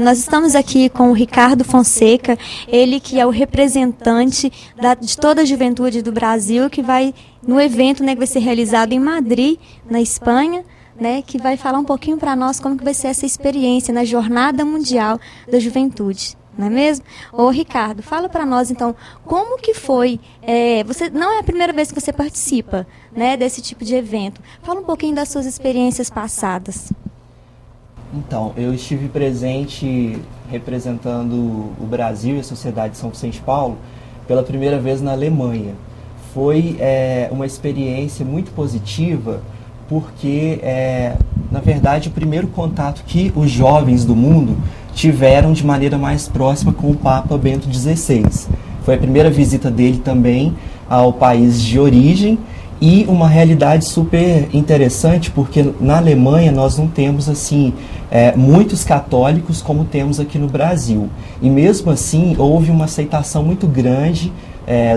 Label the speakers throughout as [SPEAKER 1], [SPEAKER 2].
[SPEAKER 1] Nós estamos aqui com o Ricardo Fonseca, ele que é o representante de toda a juventude do Brasil, que vai no evento, né, que vai ser realizado em Madrid, na Espanha, né, que vai falar um pouquinho para nós como que vai ser essa experiência na Jornada Mundial da Juventude. Não é mesmo? Ô Ricardo, fala para nós então, como que foi, você não é a primeira vez que você participa, né, desse tipo de evento. Fala um pouquinho das suas experiências passadas.
[SPEAKER 2] Então, eu estive presente representando o Brasil e a Sociedade de São Vicente de Paulo pela primeira vez na Alemanha. Foi uma experiência muito positiva porque, na verdade, o primeiro contato que os jovens do mundo tiveram de maneira mais próxima com o Papa Bento XVI. Foi a primeira visita dele também ao país de origem e uma realidade super interessante, porque na Alemanha nós não temos assim muitos católicos como temos aqui no Brasil. E mesmo assim houve uma aceitação muito grande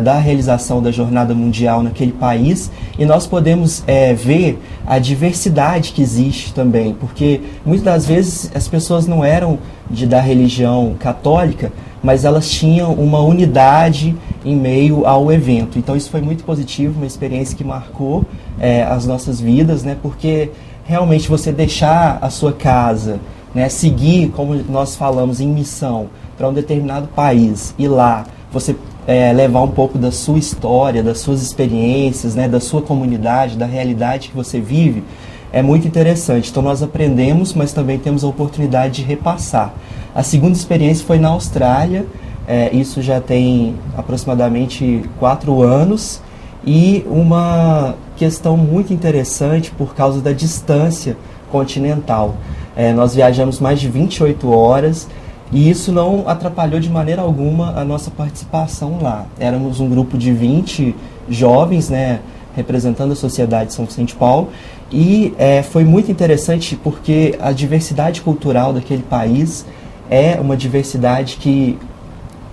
[SPEAKER 2] da realização da Jornada Mundial naquele país, e nós podemos ver a diversidade que existe também, porque muitas das vezes as pessoas não eram da religião católica, mas elas tinham uma unidade em meio ao evento. Então isso foi muito positivo, uma experiência que marcou as nossas vidas, né? Porque realmente você deixar a sua casa, né, seguir, como nós falamos, em missão para um determinado país, e lá você levar um pouco da sua história, das suas experiências, né, da sua comunidade, da realidade que você vive, é muito interessante. Então nós aprendemos, mas também temos a oportunidade de repassar. A segunda experiência foi na Austrália, isso já tem aproximadamente 4 anos, e uma questão muito interessante por causa da distância continental. Nós viajamos mais de 28 horas, e isso não atrapalhou de maneira alguma a nossa participação lá. Éramos um grupo de 20 jovens, né, representando a Sociedade de São Vicente de Paulo, e foi muito interessante porque a diversidade cultural daquele país é uma diversidade que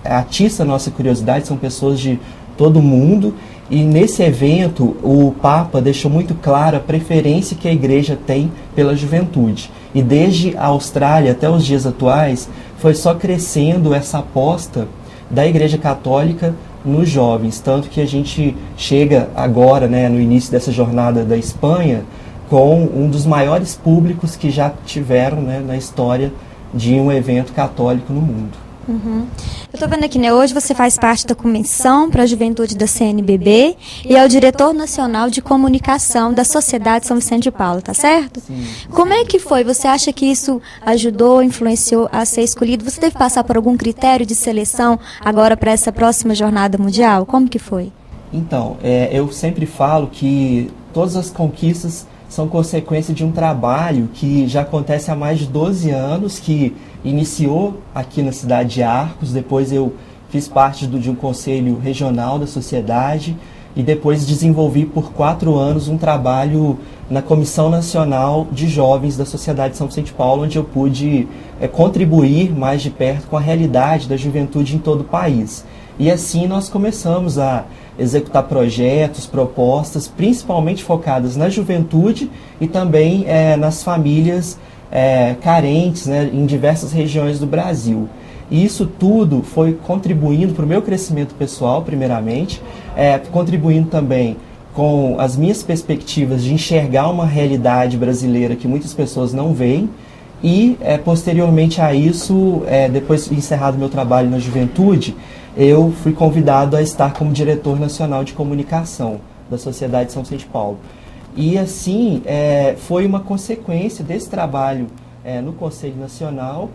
[SPEAKER 2] atiça a nossa curiosidade, são pessoas de todo mundo, e nesse evento o Papa deixou muito claro a preferência que a Igreja tem pela juventude. E desde a Austrália até os dias atuais, foi só crescendo essa aposta da Igreja Católica nos jovens, tanto que a gente chega agora, né, no início dessa jornada da Espanha, com um dos maiores públicos que já tiveram, né, na história de um evento católico no mundo.
[SPEAKER 1] Uhum. Eu estou vendo aqui, né, hoje você faz parte da Comissão para a Juventude da CNBB e é o diretor nacional de comunicação da Sociedade São Vicente de Paulo, tá certo?
[SPEAKER 2] Sim.
[SPEAKER 1] Como é que foi? Você acha que isso ajudou, influenciou a ser escolhido? Você teve que passar por algum critério de seleção agora para essa próxima Jornada Mundial? Como que foi?
[SPEAKER 2] Então, eu sempre falo que todas as conquistas são consequência de um trabalho que já acontece há mais de 12 anos, que iniciou aqui na cidade de Arcos. Depois eu fiz parte de um conselho regional da sociedade e depois desenvolvi por 4 anos um trabalho na Comissão Nacional de Jovens da Sociedade de São Vicente de Paulo, onde eu pude contribuir mais de perto com a realidade da juventude em todo o país. E assim nós começamos a executar projetos, propostas, principalmente focadas na juventude e também nas famílias carentes, né, em diversas regiões do Brasil. E isso tudo foi contribuindo para o meu crescimento pessoal, primeiramente, contribuindo também com as minhas perspectivas de enxergar uma realidade brasileira que muitas pessoas não veem. E, posteriormente a isso, depois de encerrado meu trabalho na juventude, eu fui convidado a estar como diretor nacional de comunicação da Sociedade de São Vicente de Paulo. E assim, foi uma consequência desse trabalho no Conselho Nacional,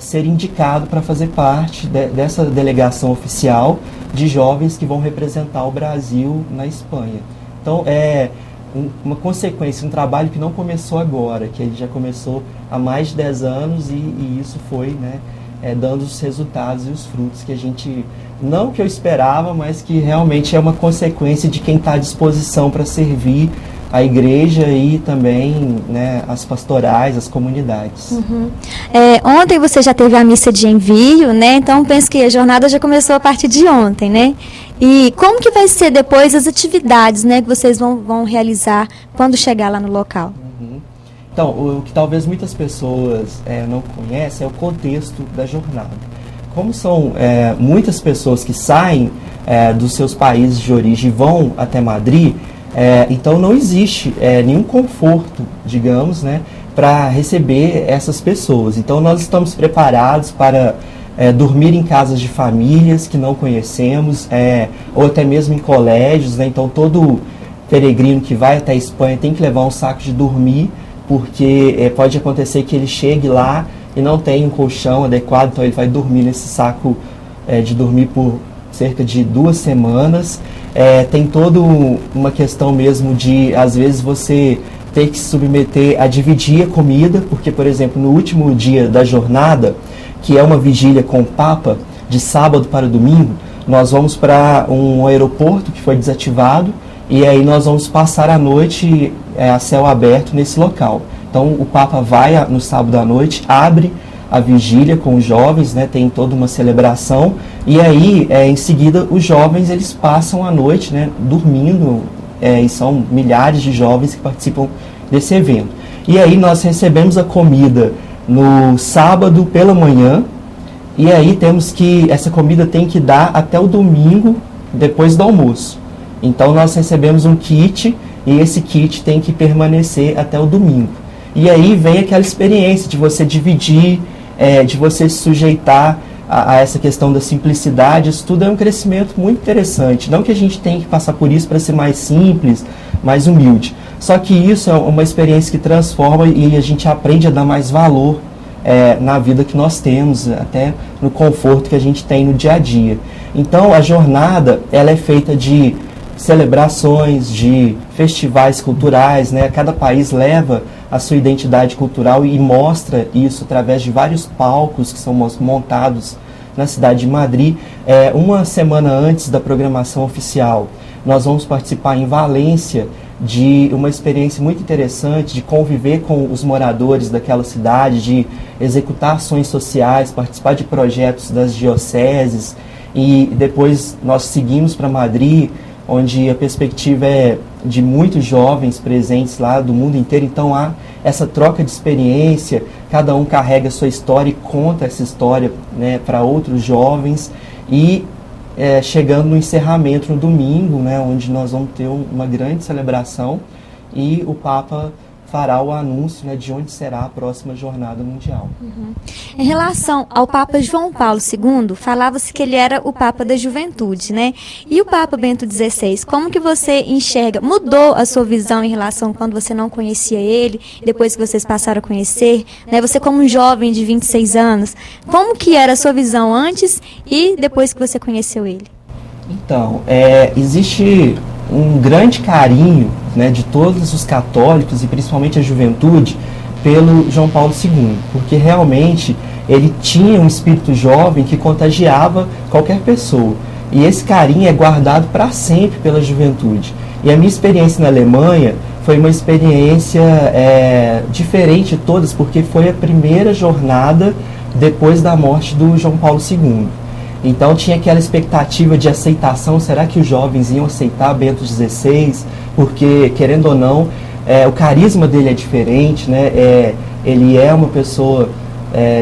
[SPEAKER 2] ser indicado para fazer parte dessa delegação oficial de jovens que vão representar o Brasil na Espanha. Então, uma consequência, um trabalho que não começou agora, que ele já começou há mais de 10 anos e isso foi, né, dando os resultados e os frutos que a gente, não que eu esperava, mas que realmente é uma consequência de quem está à disposição para servir a igreja e também, né, as pastorais, as comunidades.
[SPEAKER 1] Uhum. Ontem você já teve a missa de envio, né? Então penso que a jornada já começou a partir de ontem, né? E como que vai ser depois as atividades, né, que vocês vão realizar quando chegar lá no local?
[SPEAKER 2] Uhum. Então, o que talvez muitas pessoas não conhecem é o contexto da jornada. Como são muitas pessoas que saem dos seus países de origem e vão até Madrid, então não existe nenhum conforto, digamos, né, para receber essas pessoas. Então nós estamos preparados para dormir em casas de famílias que não conhecemos, ou até mesmo em colégios, né? Então todo peregrino que vai até a Espanha tem que levar um saco de dormir, porque pode acontecer que ele chegue lá e não tem um colchão adequado, então ele vai dormir nesse saco de dormir por cerca de 2 semanas. Tem toda uma questão mesmo de, às vezes, você ter que se submeter a dividir a comida, porque, por exemplo, no último dia da jornada, que é uma vigília com o Papa, de sábado para domingo, nós vamos para um aeroporto que foi desativado, e aí nós vamos passar a noite a céu aberto nesse local. Então o Papa vai no sábado à noite, abre a vigília com os jovens, né, tem toda uma celebração, e aí em seguida os jovens eles passam a noite, né, dormindo, e são milhares de jovens que participam desse evento. E aí nós recebemos a comida no sábado pela manhã, e aí temos que, essa comida tem que dar até o domingo, depois do almoço. Então nós recebemos um kit, e esse kit tem que permanecer até o domingo. E aí vem aquela experiência de você dividir, de você se sujeitar a essa questão da simplicidade. Isso tudo é um crescimento muito interessante. Não que a gente tenha que passar por isso para ser mais simples, mais humilde. Só que isso é uma experiência que transforma e a gente aprende a dar mais valor na vida que nós temos, até no conforto que a gente tem no dia a dia. Então a jornada ela é feita de celebrações, de festivais culturais, né? Cada país leva a sua identidade cultural e mostra isso através de vários palcos que são montados na cidade de Madrid. Uma semana antes da programação oficial, nós vamos participar em Valência de uma experiência muito interessante de conviver com os moradores daquela cidade, de executar ações sociais, participar de projetos das dioceses, e depois nós seguimos para Madrid, onde a perspectiva é de muitos jovens presentes lá do mundo inteiro. Então há essa troca de experiência, cada um carrega a sua história e conta essa história, né, para outros jovens, e chegando no encerramento no domingo, né, onde nós vamos ter uma grande celebração, e o Papa fará o anúncio, né, de onde será a próxima jornada mundial.
[SPEAKER 1] Uhum. Em relação ao Papa João Paulo II, falava-se que ele era o Papa da Juventude, né? E o Papa Bento XVI, como que você enxerga? Mudou a sua visão em relação quando você não conhecia ele, depois que vocês passaram a conhecer, né? Você como um jovem de 26 anos, como que era a sua visão antes e depois que você conheceu ele?
[SPEAKER 2] Então, existe um grande carinho, né, de todos os católicos e principalmente a juventude pelo João Paulo II, porque realmente ele tinha um espírito jovem que contagiava qualquer pessoa, e esse carinho é guardado para sempre pela juventude. E a minha experiência na Alemanha foi uma experiência diferente de todas, porque foi a primeira jornada depois da morte do João Paulo II. Então tinha aquela expectativa de aceitação, será que os jovens iam aceitar Bento XVI? Porque, querendo ou não, o carisma dele é diferente, né? Ele é uma pessoa,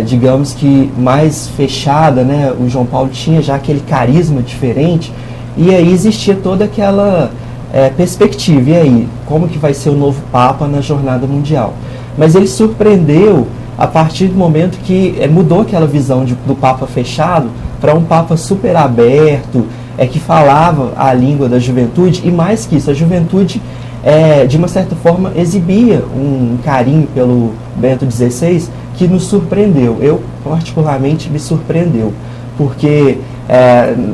[SPEAKER 2] digamos que mais fechada, né? O João Paulo tinha já aquele carisma diferente, e aí existia toda aquela perspectiva. E aí, como que vai ser o novo Papa na jornada mundial? Mas ele surpreendeu a partir do momento que mudou aquela visão do Papa fechado para um Papa super aberto, que falava a língua da juventude, e mais que isso, a juventude, de uma certa forma, exibia um carinho pelo Bento XVI que nos surpreendeu. Eu, particularmente, me surpreendeu, porque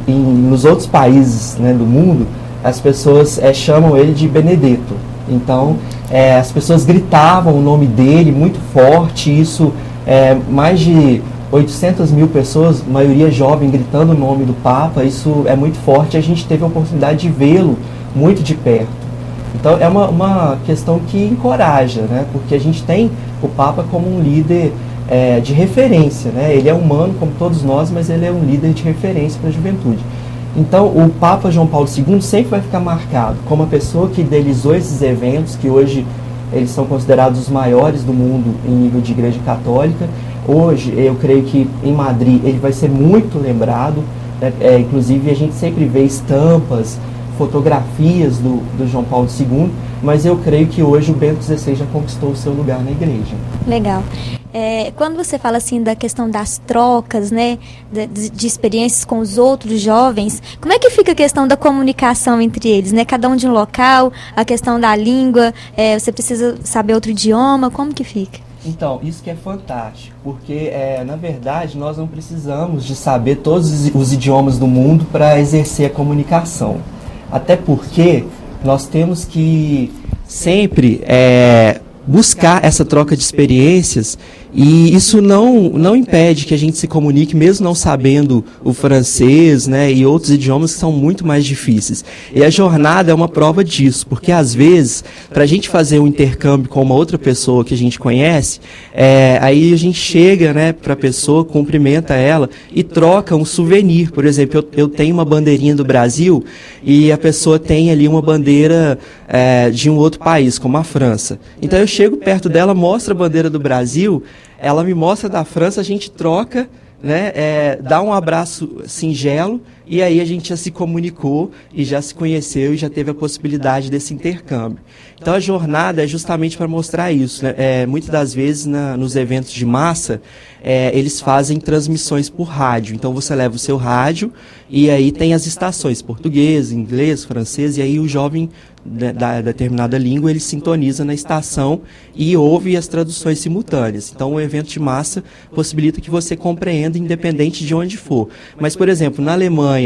[SPEAKER 2] nos outros países, né, do mundo, as pessoas chamam ele de Benedetto. Então, as pessoas gritavam o nome dele muito forte, isso, mais de 800 mil pessoas, maioria jovem, gritando o nome do Papa, isso é muito forte. A gente teve a oportunidade de vê-lo muito de perto. Então é uma questão que encoraja, né? Porque a gente tem o Papa como um líder de referência, né? Ele é humano como todos nós, mas ele é um líder de referência para a juventude. Então o Papa João Paulo II sempre vai ficar marcado como a pessoa que idealizou esses eventos, que hoje eles são considerados os maiores do mundo em nível de igreja católica. Hoje, eu creio que em Madrid ele vai ser muito lembrado, né? Inclusive a gente sempre vê estampas, fotografias do João Paulo II, mas eu creio que hoje o Bento XVI já conquistou o seu lugar na igreja.
[SPEAKER 1] Legal. Quando você fala assim da questão das trocas, né, de experiências com os outros jovens, como é que fica a questão da comunicação entre eles, né? Cada um de um local, a questão da língua, você precisa saber outro idioma, como que fica?
[SPEAKER 2] Então, isso que é fantástico, porque, na verdade, nós não precisamos de saber todos os idiomas do mundo para exercer a comunicação. Até porque nós temos que sempre buscar essa troca de experiências, e isso não impede que a gente se comunique, mesmo não sabendo o francês, né, e outros idiomas que são muito mais difíceis. E a jornada é uma prova disso, porque às vezes, para a gente fazer um intercâmbio com uma outra pessoa que a gente conhece, aí a gente chega, né, para a pessoa, cumprimenta ela e troca um souvenir. Por exemplo, eu tenho uma bandeirinha do Brasil e a pessoa tem ali uma bandeira de um outro país, como a França. Então eu chego perto dela, mostro a bandeira do Brasil, ela me mostra da França, a gente troca, né, dá um abraço singelo, e aí a gente já se comunicou e já se conheceu e já teve a possibilidade desse intercâmbio. Então a jornada é justamente para mostrar isso, né? Muitas das vezes nos eventos de massa, eles fazem transmissões por rádio. Então você leva o seu rádio e aí tem as estações, português, inglês, francês, e aí o jovem da determinada língua, ele sintoniza na estação e ouve as traduções simultâneas. Então o evento de massa possibilita que você compreenda independente de onde for. Mas, por exemplo, na Alemanha,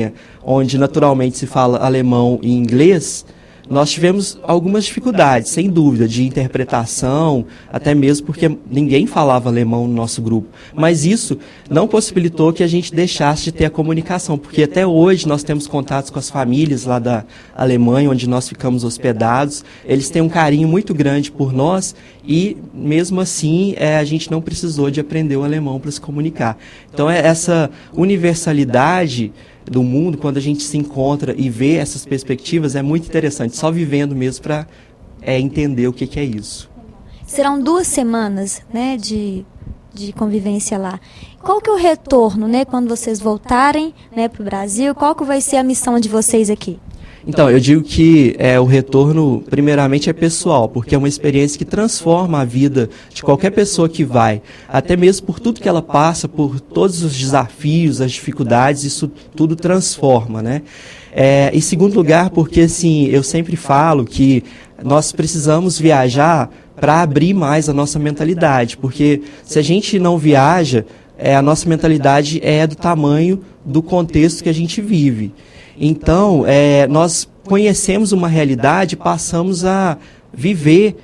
[SPEAKER 2] onde naturalmente se fala alemão e inglês, nós tivemos algumas dificuldades, sem dúvida, de interpretação, até mesmo porque ninguém falava alemão no nosso grupo. Mas isso não possibilitou que a gente deixasse de ter a comunicação, porque até hoje nós temos contatos com as famílias lá da Alemanha, onde nós ficamos hospedados. Eles têm um carinho muito grande por nós e, mesmo assim, a gente não precisou de aprender o alemão para se comunicar. Então, essa universalidade do mundo, quando a gente se encontra e vê essas perspectivas, é muito interessante, só vivendo mesmo para entender o que é isso.
[SPEAKER 1] Serão 2 semanas, né, de convivência lá. Qual que é o retorno, né, quando vocês voltarem, né, para o Brasil? Qual que vai ser a missão de vocês aqui?
[SPEAKER 2] Então, eu digo que o retorno, primeiramente, é pessoal, porque é uma experiência que transforma a vida de qualquer pessoa que vai, até mesmo por tudo que ela passa, por todos os desafios, as dificuldades, isso tudo transforma, né? Em segundo lugar, porque, assim, eu sempre falo que nós precisamos viajar para abrir mais a nossa mentalidade, porque se a gente não viaja, a nossa mentalidade é do tamanho do contexto que a gente vive. Então, nós conhecemos uma realidade e passamos a viver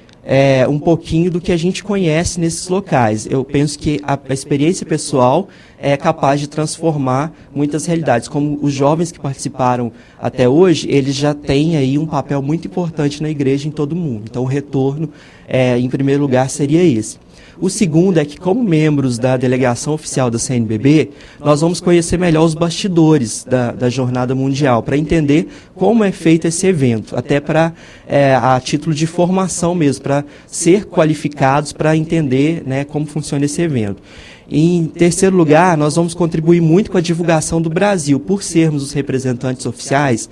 [SPEAKER 2] um pouquinho do que a gente conhece nesses locais. Eu penso que a experiência pessoal é capaz de transformar muitas realidades. Como os jovens que participaram até hoje, eles já têm aí um papel muito importante na igreja em todo o mundo. Então, o retorno, em primeiro lugar, seria esse. O segundo é que, como membros da delegação oficial da CNBB, nós vamos conhecer melhor os bastidores da Jornada Mundial, para entender como é feito esse evento, até para a título de formação mesmo, para ser qualificados para entender, né, como funciona esse evento. Em terceiro lugar, nós vamos contribuir muito com a divulgação do Brasil. Por sermos os representantes oficiais,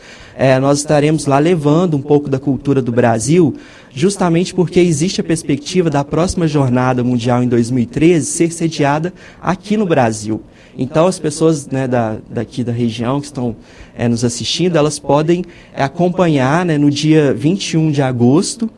[SPEAKER 2] nós estaremos lá levando um pouco da cultura do Brasil, justamente porque existe a perspectiva da próxima Jornada Mundial em 2013 ser sediada aqui no Brasil. Então, as pessoas, né, daqui da região que estão nos assistindo, elas podem acompanhar, né, no dia 21 de agosto,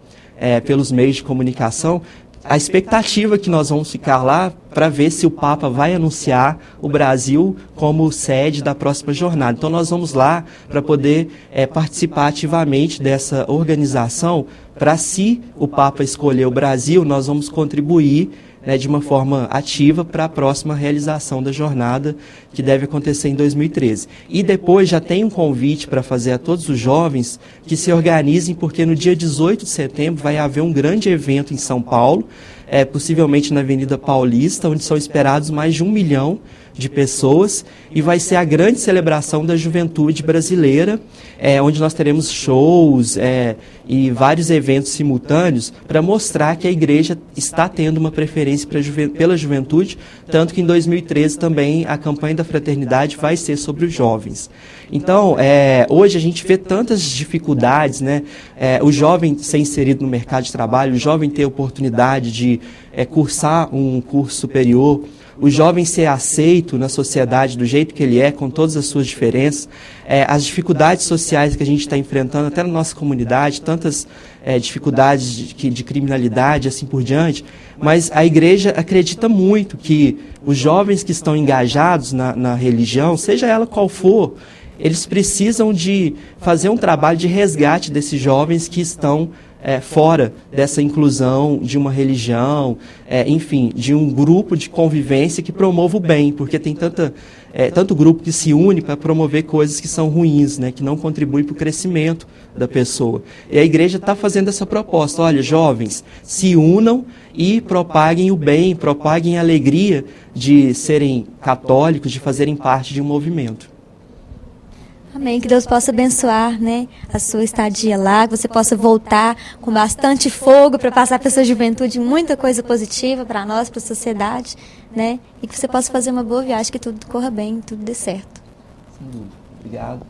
[SPEAKER 2] pelos meios de comunicação, a expectativa que nós vamos ficar lá para ver se o Papa vai anunciar o Brasil como sede da próxima jornada. Então nós vamos lá para poder participar ativamente dessa organização, para se o Papa escolher o Brasil, nós vamos contribuir, né, de uma forma ativa para a próxima realização da jornada, que deve acontecer em 2013. E depois já tem um convite para fazer a todos os jovens que se organizem, porque no dia 18 de setembro vai haver um grande evento em São Paulo, possivelmente na Avenida Paulista, onde são esperados mais de 1 milhão de pessoas, e vai ser a grande celebração da juventude brasileira, onde nós teremos shows e vários eventos simultâneos para mostrar que a igreja está tendo uma preferência pela juventude, tanto que em 2013 também a campanha da fraternidade vai ser sobre os jovens. Então, hoje a gente vê tantas dificuldades, né? O jovem ser inserido no mercado de trabalho, o jovem ter a oportunidade de cursar um curso superior, o jovem ser aceito na sociedade do jeito que ele é, com todas as suas diferenças, as dificuldades sociais que a gente está enfrentando até na nossa comunidade, tantas dificuldades de criminalidade, assim por diante, mas a igreja acredita muito que os jovens que estão engajados na religião, seja ela qual for, eles precisam de fazer um trabalho de resgate desses jovens que estão fora dessa inclusão de uma religião, enfim, de um grupo de convivência que promova o bem, porque tem tanto grupo que se une para promover coisas que são ruins, né, que não contribuem para o crescimento da pessoa. E a igreja está fazendo essa proposta: olha, jovens, se unam e propaguem o bem, propaguem a alegria de serem católicos, de fazerem parte de um movimento.
[SPEAKER 1] Amém, que Deus possa abençoar, né, a sua estadia lá, que você possa voltar com bastante fogo para passar para a sua juventude muita coisa positiva para nós, para a sociedade, né, e que você possa fazer uma boa viagem, que tudo corra bem, tudo dê certo.
[SPEAKER 2] Sem dúvida. Obrigado.